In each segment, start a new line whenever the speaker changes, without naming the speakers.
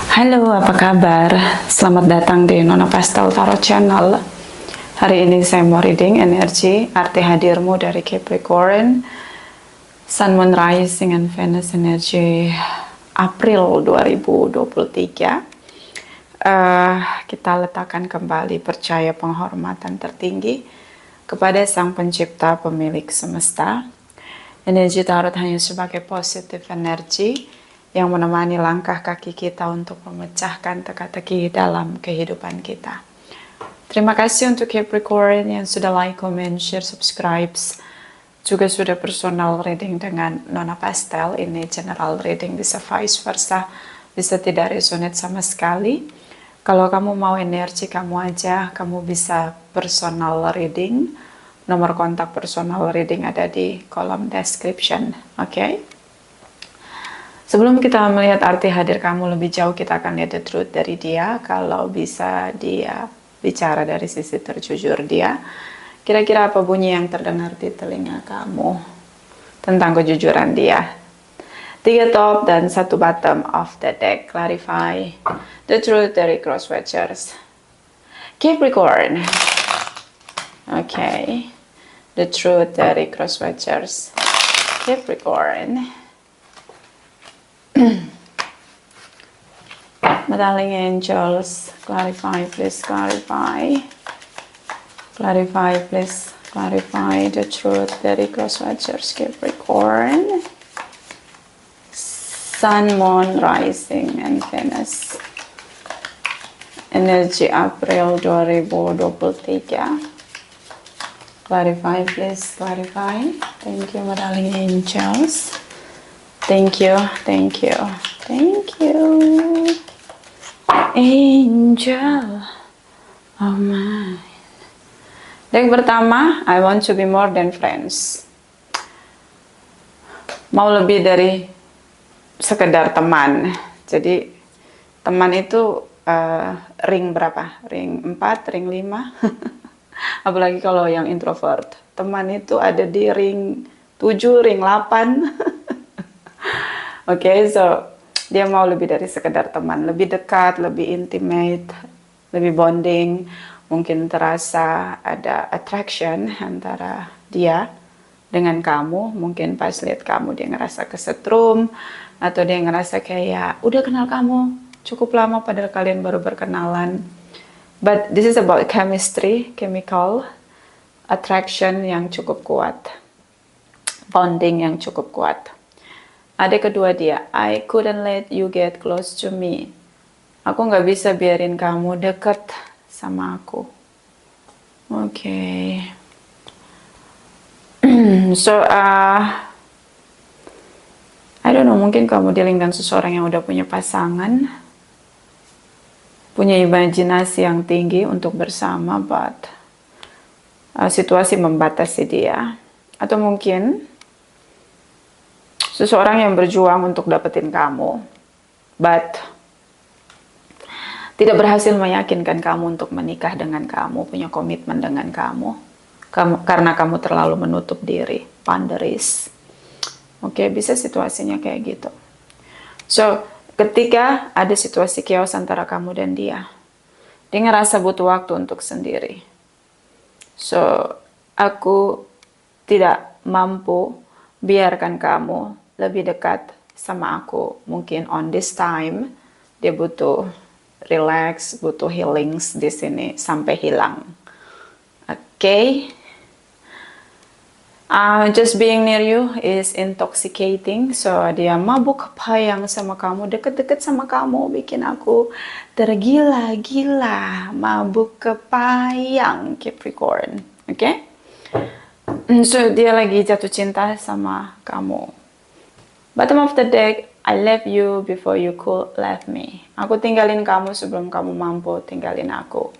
Halo, apa kabar? Selamat datang di Nona Pastel Tarot Channel. Hari ini saya mau reading energi arti hadirmu dari Capricorn, Sun, Moon, Rising, and Venus energi April 2023. Kita letakkan kembali percaya penghormatan tertinggi kepada Sang Pencipta Pemilik Semesta. Energi tarot hanya sebagai positif energi yang menemani langkah kaki kita untuk memecahkan teka-teki dalam kehidupan kita. Terima kasih untuk Capricorn yang sudah like, comment, share, subscribe. Juga sudah personal reading dengan Nona Pastel. Ini general reading, bisa vice versa, bisa tidak resonate sama sekali. Kalau kamu mau energi kamu aja, kamu bisa personal reading. Nomor kontak personal reading ada di kolom description. Oke? Sebelum kita melihat arti hadir kamu lebih jauh, kita akan lihat the truth dari dia. Kalau bisa dia bicara dari sisi terjujur dia. Kira-kira apa bunyi yang terdengar di telinga kamu tentang kejujuran dia? 3 top dan 1 bottom of the deck. Clarify the truth dari cross watchers. Capricorn. Okay. The truth dari cross watchers. Capricorn. My darling angels, clarify, please clarify. Clarify, please clarify the truth dari cross watchers Capricorn. Sun, Moon, Rising, and Venus. Energi April 2023. Clarify, please clarify. Thank you, my darling angels. Thank you, thank you, thank you. Angel of mine. Deck pertama, I want to be more than friends. Mau lebih dari sekedar teman. Jadi teman itu ring berapa? Ring 4, ring 5. Apalagi kalau yang introvert. Teman itu ada di ring 7, ring 8. Oke, so dia mau lebih dari sekedar teman, lebih dekat, lebih intimate, lebih bonding. Mungkin terasa ada attraction antara dia dengan kamu. Mungkin pas lihat kamu dia ngerasa kesetrum, atau dia ngerasa kayak udah kenal kamu cukup lama padahal kalian baru berkenalan. But this is about chemistry, chemical attraction yang cukup kuat, bonding yang cukup kuat. Ada kedua dia, I couldn't let you get close to me. Aku nggak bisa biarin kamu deket sama aku. Oke. So, I don't know, mungkin kamu dealing dengan seseorang yang udah punya pasangan, punya imajinasi yang tinggi untuk bersama, but situasi membatasi dia. Atau mungkin seseorang yang berjuang untuk dapetin kamu, but tidak berhasil meyakinkan kamu untuk menikah dengan kamu, punya komitmen dengan kamu karena kamu terlalu menutup diri, boundaries. Oke, bisa situasinya kayak gitu. So, ketika ada situasi chaos antara kamu dan dia ngerasa butuh waktu untuk sendiri. So, aku tidak mampu biarkan kamu lebih dekat sama aku. Mungkin on this time dia butuh relax, butuh healings di sini sampai hilang. Okay? Just being near you is intoxicating. So dia mabuk kepayang sama kamu, deket-deket sama kamu, bikin aku tergila-gila. Mabuk kepayang, Capricorn. Okay? So dia lagi jatuh cinta sama kamu. Bottom of the deck, I left you before you could leave me. Aku tinggalin kamu sebelum kamu mampu tinggalin aku.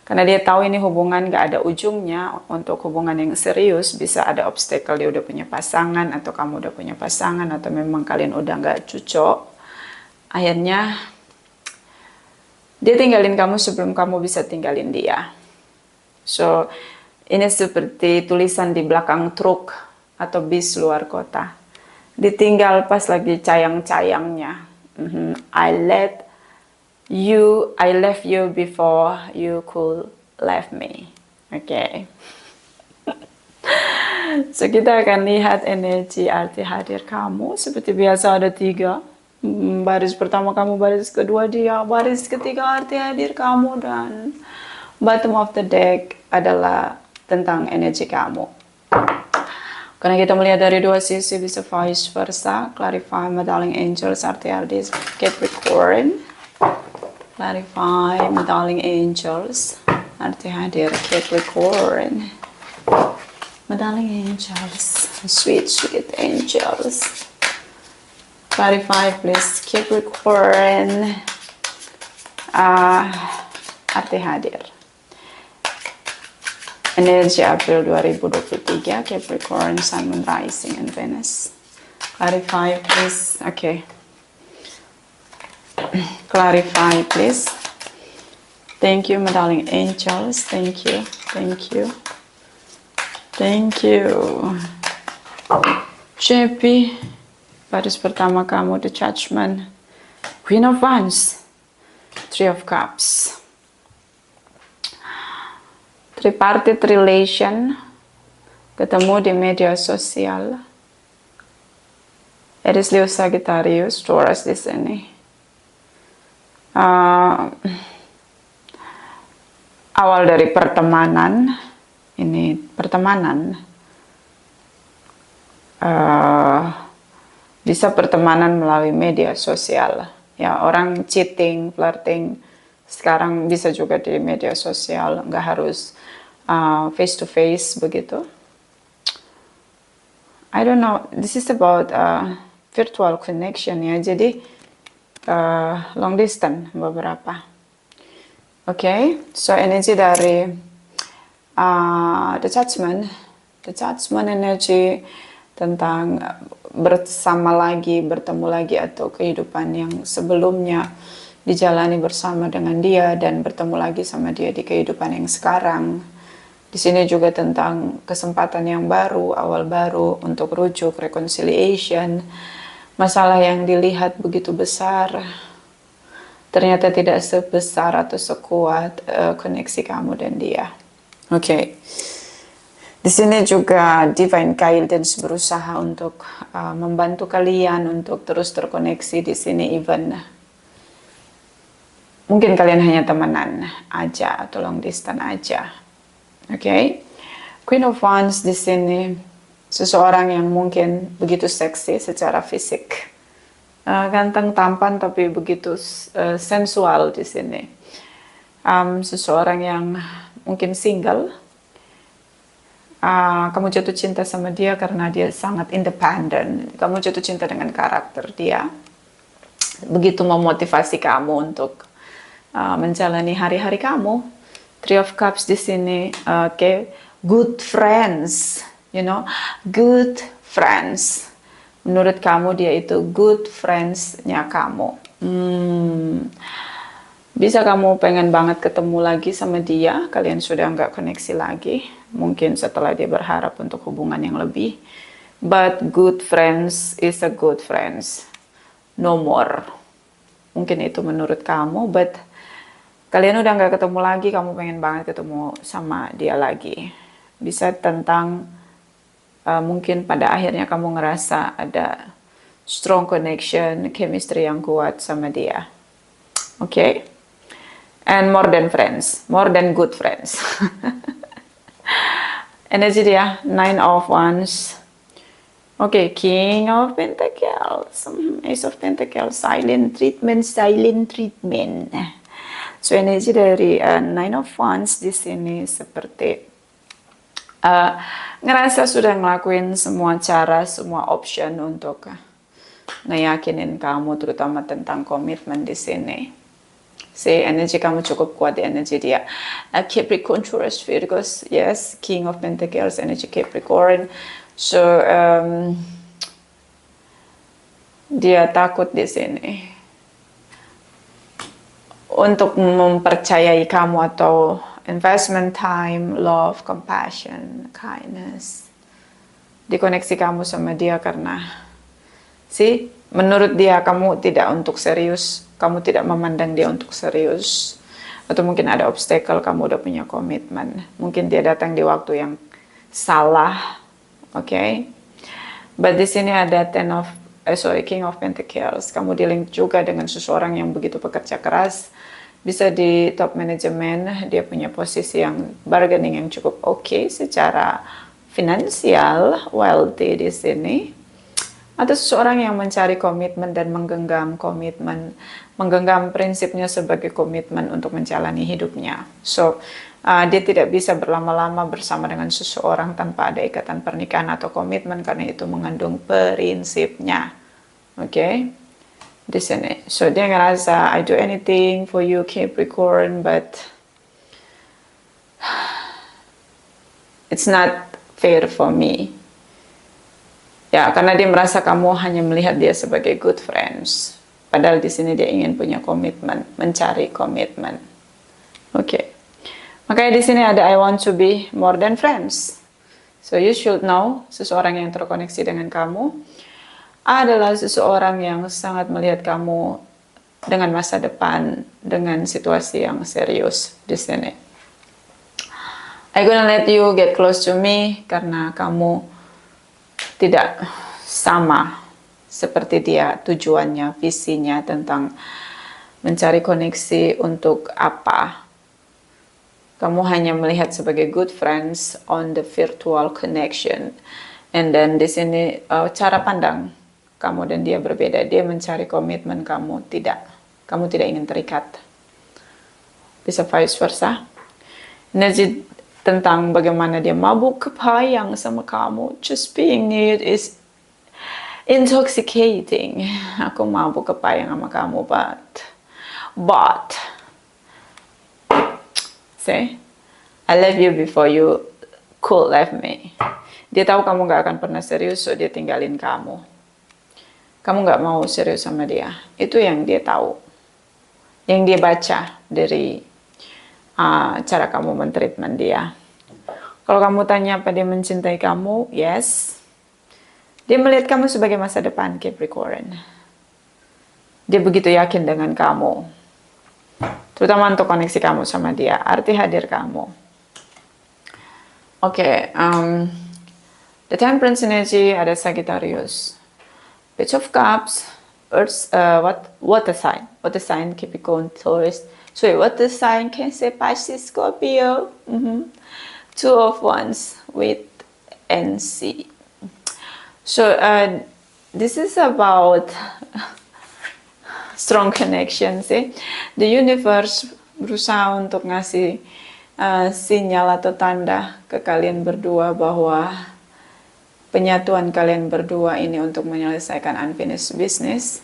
Karena dia tahu ini hubungan gak ada ujungnya. Untuk hubungan yang serius bisa ada obstacle. Dia udah punya pasangan, atau kamu udah punya pasangan, atau memang kalian udah gak cocok. Akhirnya dia tinggalin kamu sebelum kamu bisa tinggalin dia. So ini seperti tulisan di belakang truk atau bis luar kota. Ditinggal pas lagi cayang-cayangnya. I let I left you before you could leave me. Oke. So kita akan lihat energi arti hadir kamu. Seperti biasa ada 3. Baris pertama kamu, baris kedua dia, baris ketiga arti hadir kamu, dan bottom of the deck adalah tentang energi kamu. Karena kita melihat dari 2 sisi, bisa vice versa. Clarify, my darling angels, arti hadir Capricorn. Clarify, my darling angels, arti hadir Capricorn. My darling angels, sweet, sweet angels. Clarify, please, Capricorn. Arti hadir. Energi April 2023, Capricorn, Sun, Moon, Rising, and Venus. Clarify, please. Okay. Clarify, please. Thank you, my darling angels. Thank you. Thank you. Thank you. JP. Baris pertama kamu, the Judgment. Queen of Wands. 3 of Cups. Tripartite relation. Ketemu di media sosial. Aries, Leo, Sagittarius, Taurus di sini. Awal dari pertemanan, ini pertemanan, bisa pertemanan melalui media sosial, ya, orang cheating, flirting, sekarang bisa juga di media sosial, nggak harus face to face begitu. I don't know, this is about virtual connection, ya, jadi long distance beberapa. Oke, so energi dari the judgment energi tentang bersama lagi, bertemu lagi, atau kehidupan yang sebelumnya dijalani bersama dengan dia dan bertemu lagi sama dia di kehidupan yang sekarang. Di sini juga tentang kesempatan yang baru, awal baru untuk rujuk, reconciliation. Masalah yang dilihat begitu besar, ternyata tidak sebesar atau sekuat koneksi kamu dan dia. Oke. Di sini juga Divine Guidance berusaha untuk membantu kalian untuk terus terkoneksi di sini, even mungkin kalian hanya temenan aja atau long distance aja. Oke. Queen of Wands di sini seseorang yang mungkin begitu seksi secara fisik, ganteng, tampan, tapi begitu sensual di sini. Seseorang yang mungkin single, kamu jatuh cinta sama dia karena dia sangat independen. Kamu jatuh cinta dengan karakter dia, begitu memotivasi kamu untuk menjalani hari-hari kamu. 3 of Cups di sini, oke, good friends. You know, good friends. Menurut kamu dia itu good friends-nya kamu. Bisa kamu pengen banget ketemu lagi sama dia. Kalian sudah nggak koneksi lagi. Mungkin setelah dia berharap untuk hubungan yang lebih. But good friends is a good friends. No more. Mungkin itu menurut kamu. But kalian udah nggak ketemu lagi. Kamu pengen banget ketemu sama dia lagi. Bisa tentang mungkin pada akhirnya kamu ngerasa ada strong connection, chemistry yang kuat sama dia. Oke? And more than friends, more than good friends. Energi dia, 9 of Wands. Oke, King of Pentacles, Ace of Pentacles, silent treatment, silent treatment. So energi dari 9 of Wands di sini seperti ngerasa sudah ngelakuin semua cara, semua option untuk ngeyakinin kamu, terutama tentang komitmen di sini. Energi kamu cukup kuat di energi dia. Capricorn, Taurus, Virgo, yes, King of Pentacles, energi Capricorn. So dia takut di sini untuk mempercayai kamu atau investment time, love, compassion, kindness. Dikoneksi kamu sama dia karena menurut dia kamu tidak untuk serius, kamu tidak memandang dia untuk serius, atau mungkin ada obstacle, kamu udah punya komitmen, mungkin dia datang di waktu yang salah, oke? But di sini ada King of Pentacles. Kamu dealing juga dengan seseorang yang begitu pekerja keras. Bisa di top manajemen, dia punya posisi yang bargaining yang cukup oke secara finansial, wealthy di sini. Atau seseorang yang mencari komitmen dan menggenggam komitmen, menggenggam prinsipnya sebagai komitmen untuk menjalani hidupnya. So, dia tidak bisa berlama-lama bersama dengan seseorang tanpa ada ikatan pernikahan atau komitmen karena itu mengandung prinsipnya. Oke? Di sini. So, dia ngerasa I do anything for you Capricorn, but it's not fair for me. Ya, karena dia merasa kamu hanya melihat dia sebagai good friends. Padahal di sini dia ingin punya komitmen, mencari komitmen. Oke. Makanya di sini ada I want to be more than friends. So you should know, seseorang yang terkoneksi dengan kamu adalah seseorang yang sangat melihat kamu dengan masa depan, dengan situasi yang serius di sini. I gonna let you get close to me karena kamu tidak sama seperti dia tujuannya, visinya tentang mencari koneksi untuk apa. Kamu hanya melihat sebagai good friends on the virtual connection. And then di sini cara pandang kamu dan dia berbeda. Dia mencari komitmen, kamu tidak. Kamu tidak ingin terikat. Bisa vice versa. Energi tentang bagaimana dia mabuk kepayang sama kamu. Just being near is intoxicating. Aku mabuk kepayang sama kamu, but say, I love you before you could love me. Dia tahu kamu gak akan pernah serius, so dia tinggalin kamu. Kamu gak mau serius sama dia. Itu yang dia tahu. Yang dia baca dari cara kamu men-treatment dia. Kalau kamu tanya apa dia mencintai kamu, yes. Dia melihat kamu sebagai masa depan, Capricorn. Dia begitu yakin dengan kamu. Terutama untuk koneksi kamu sama dia, arti hadir kamu. Oke, the Temperance energy ada Sagittarius, Page of Cups, Earth, water sign, Capricorn, Taurus. Sorry, water sign, Cancer, Pisces, Scorpio. Two of Wands with NC. So this is about strong connection sih. The universe berusaha untuk ngasih sinyal atau tanda ke kalian berdua bahwa penyatuan kalian berdua ini untuk menyelesaikan unfinished business.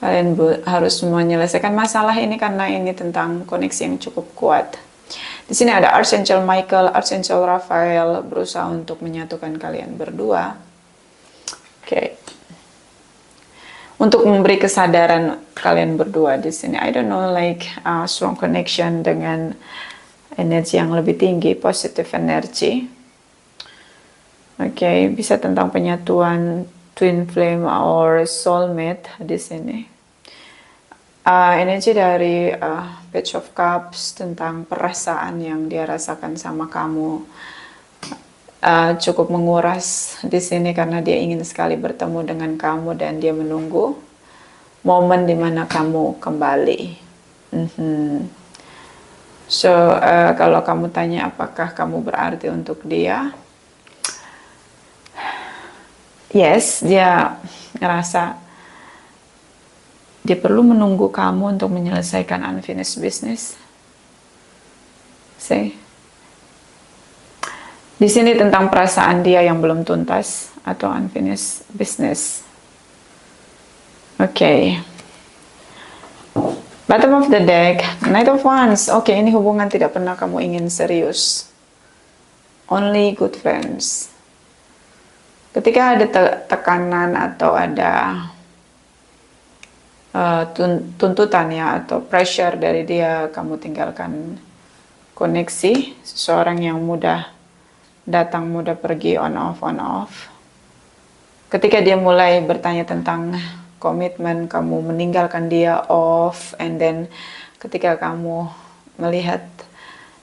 Kalian harus menyelesaikan masalah ini karena ini tentang koneksi yang cukup kuat. Di sini ada Archangel Michael, Archangel Raphael berusaha untuk menyatukan kalian berdua. Oke. Untuk memberi kesadaran kalian berdua di sini. I don't know, like strong connection dengan energi yang lebih tinggi, positive energy. Oke, bisa tentang penyatuan twin flame or soulmate di sini. Energi dari Page of Cups tentang perasaan yang dia rasakan sama kamu cukup menguras di sini karena dia ingin sekali bertemu dengan kamu dan dia menunggu momen dimana kamu kembali. So kalau kamu tanya apakah kamu berarti untuk dia, yes, dia ngerasa dia perlu menunggu kamu untuk menyelesaikan unfinished business. See? Di sini tentang perasaan dia yang belum tuntas atau unfinished business. Oke. Bottom of the deck, Knight of Wands. Oke, ini hubungan tidak pernah kamu ingin serius. Only good friends. Ketika ada tekanan atau ada tuntutan ya atau pressure dari dia, kamu tinggalkan koneksi. Seseorang yang mudah datang, mudah pergi, on off. Ketika dia mulai bertanya tentang komitmen, kamu meninggalkan dia off, and then ketika kamu melihat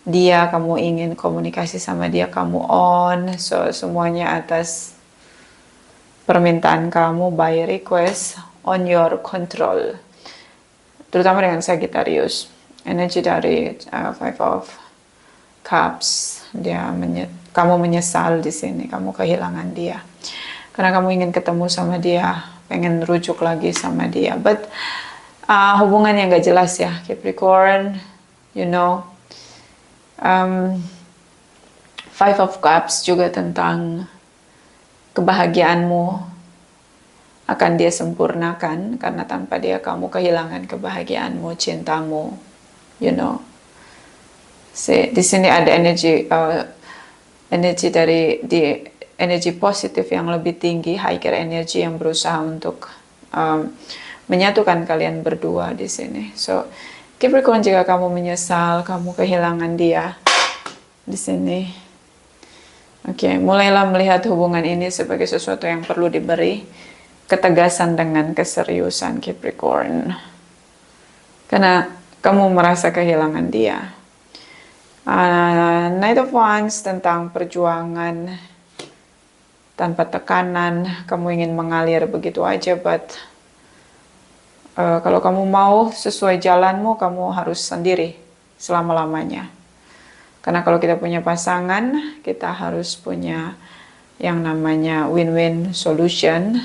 dia, kamu ingin komunikasi sama dia, kamu on. So semuanya atas permintaan kamu, by request, on your control. Terutama dengan Sagittarius, energi dari Five of Cups, kamu menyesal di sini, kamu kehilangan dia. Karena kamu ingin ketemu sama dia, pengen rujuk lagi sama dia. But hubungan yang gak jelas ya, Capricorn, you know. Five of Cups juga tentang kebahagiaanmu akan dia sempurnakan, karena tanpa dia kamu kehilangan kebahagiaanmu, cintamu, you know. Di sini ada energi energi positif yang lebih tinggi, higher energy yang berusaha untuk menyatukan kalian berdua di sini. So, Capricorn, jika kamu menyesal, kamu kehilangan dia di sini. Oke, mulailah melihat hubungan ini sebagai sesuatu yang perlu diberi ketegasan dengan keseriusan, Capricorn. Karena kamu merasa kehilangan dia. Knight of Wands tentang perjuangan tanpa tekanan, kamu ingin mengalir begitu aja, but kalau kamu mau sesuai jalanmu, kamu harus sendiri selama-lamanya. Karena kalau kita punya pasangan, kita harus punya yang namanya win-win solution.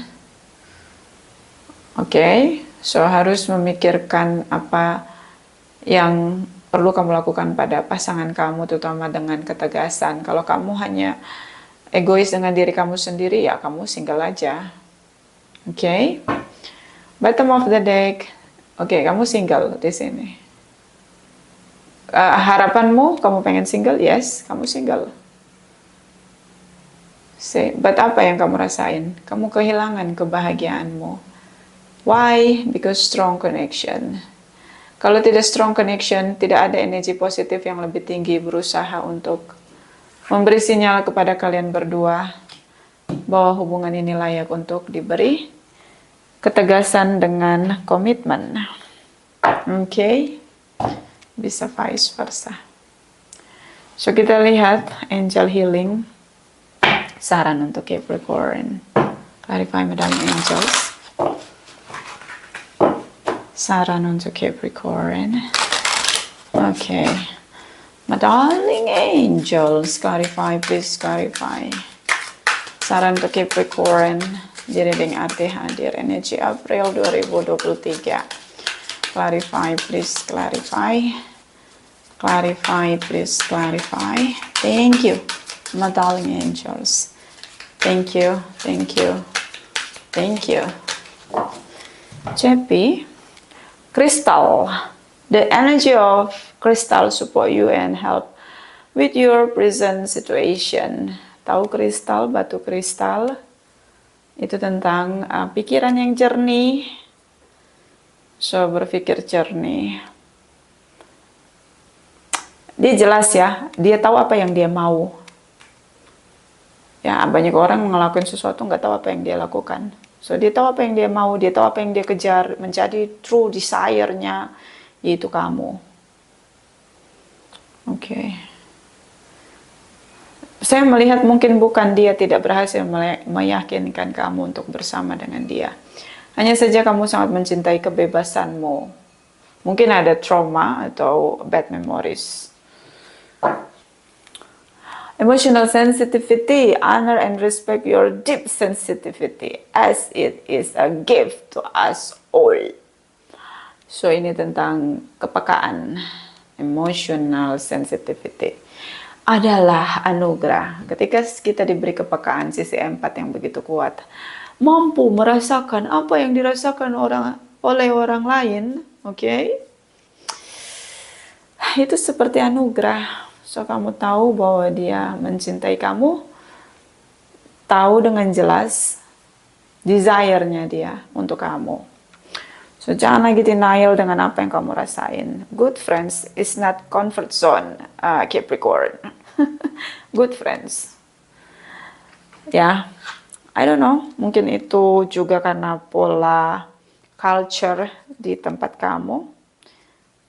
Oke, so harus memikirkan apa yang perlu kamu lakukan pada pasangan kamu, terutama dengan ketegasan. Kalau kamu hanya egois dengan diri kamu sendiri, ya kamu single aja. Oke. Bottom of the deck. Oke, kamu single di sini. Harapanmu, kamu pengen single? Yes, kamu single. But apa yang kamu rasain? Kamu kehilangan kebahagiaanmu. Why? Because strong connection. Kalau tidak strong connection, tidak ada energi positif yang lebih tinggi berusaha untuk memberi sinyal kepada kalian berdua bahwa hubungan ini layak untuk diberi ketegasan dengan komitmen. Oke, bisa vice versa. So kita lihat angel healing, saran untuk Capricorn. Clarify, Madam Angels. Saran untuk Capricorn. Okay. My darling angels, clarify, please clarify. Saran untuk Capricorn di reading arti hadir energi April 2023. Clarify, please clarify. Clarify, please clarify. Thank you, my darling angels. Thank you, thank you, thank you. Cepi. Crystal, the energy of crystal support you and help with your present situation. Tahu kristal, batu kristal, itu tentang pikiran yang jernih. So, berpikir jernih. Dia jelas ya, dia tahu apa yang dia mau. Ya, banyak orang ngelakuin sesuatu nggak tahu apa yang dia lakukan. So, dia tahu apa yang dia mau, dia tahu apa yang dia kejar, menjadi true desire-nya, yaitu kamu. Oke. Saya melihat mungkin bukan dia tidak berhasil meyakinkan kamu untuk bersama dengan dia. Hanya saja kamu sangat mencintai kebebasanmu. Mungkin ada trauma atau bad memories. Emotional sensitivity, honor and respect your deep sensitivity as it is a gift to us all. So ini tentang kepekaan, emotional sensitivity adalah anugerah. Ketika kita diberi kepekaan, sisi empat yang begitu kuat, mampu merasakan apa yang dirasakan oleh orang lain, oke? Itu seperti anugerah. So, kamu tahu bahwa dia mencintai kamu, tahu dengan jelas desire-nya dia untuk kamu. So, jangan lagi denial dengan apa yang kamu rasain. Good friends is not comfort zone, Capricorn. Good friends. Ya, I don't know, mungkin itu juga karena pola culture di tempat kamu.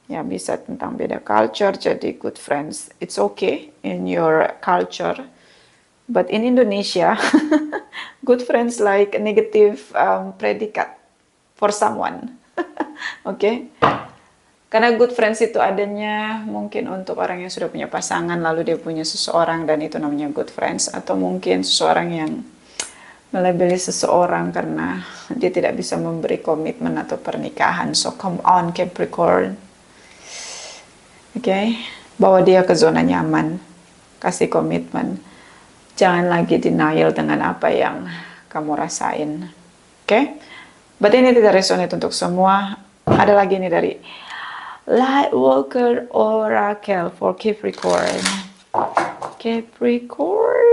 Ya, bisa tentang beda culture, jadi good friends. It's okay in your culture. But in Indonesia, good friends like a negative predicate for someone. Okay? Karena good friends itu adanya mungkin untuk orang yang sudah punya pasangan, lalu dia punya seseorang dan itu namanya good friends. Atau mungkin seseorang yang melebeli seseorang karena dia tidak bisa memberi komitmen atau pernikahan. So come on Capricorn. Oke, bawa dia ke zona nyaman. Kasih komitmen. Jangan lagi denial dengan apa yang kamu rasain. Oke? But ini tidak resonate untuk semua. Ada lagi ini dari Lightworker Oracle for Capricorn. Capricorn.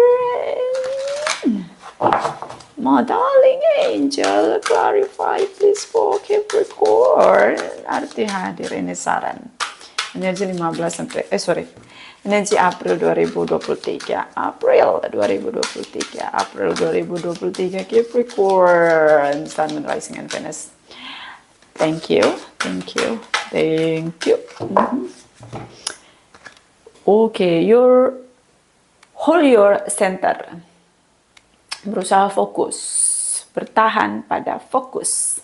My darling angel, clarify please for Capricorn. Arti hadir ini saran. Energi 15 sampai energi April 2023. April 2023 Capricorn, Sun, Moon, Rising, and Venus. Thank you. Okay, hold your center. Berusaha fokus, bertahan pada fokus.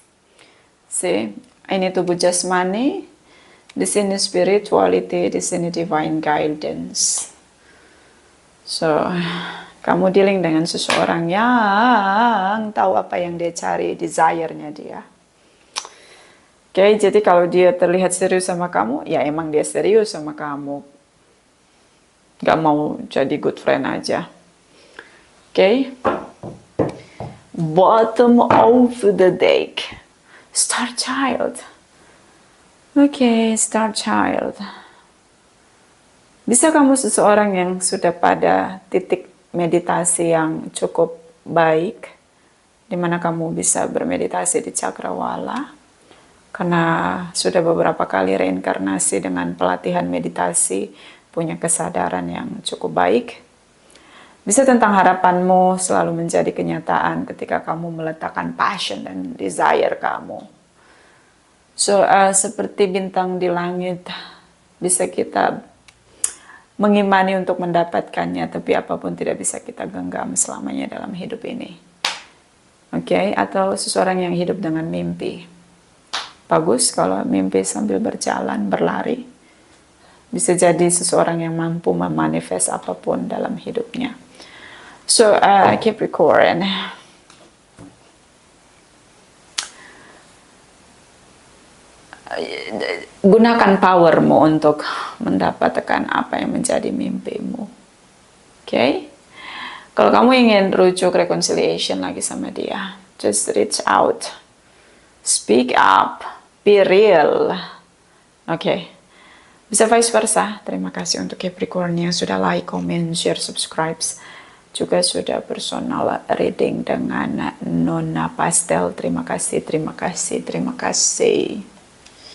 See, ini tubuh jasmani. Di sini spirituality, di sini divine guidance. So, kamu dealing dengan seseorang yang tahu apa yang dia cari, desire-nya dia. Oke, jadi kalau dia terlihat serius sama kamu, ya emang dia serius sama kamu. Gak mau jadi good friend aja. Oke. Bottom of the deck. Star Child. Oke, Star Child. Bisa kamu seseorang yang sudah pada titik meditasi yang cukup baik, di mana kamu bisa bermeditasi di cakrawala, karena sudah beberapa kali reinkarnasi dengan pelatihan meditasi, punya kesadaran yang cukup baik. Bisa tentang harapanmu selalu menjadi kenyataan ketika kamu meletakkan passion dan desire kamu. So, seperti bintang di langit, bisa kita mengimani untuk mendapatkannya, tapi apapun tidak bisa kita genggam selamanya dalam hidup ini. Oke, atau seseorang yang hidup dengan mimpi. Bagus kalau mimpi sambil berjalan, berlari. Bisa jadi seseorang yang mampu memanifest apapun dalam hidupnya. So, Capricorn. Gunakan powermu untuk mendapatkan apa yang menjadi mimpimu. Oke? Kalau kamu ingin rujuk reconciliation lagi sama dia, just reach out. Speak up. Be real. Oke. Bisa vice versa. Terima kasih untuk Capricorn yang sudah like, comment, share, subscribe. Juga sudah personal reading dengan Nona Pastel. Terima kasih.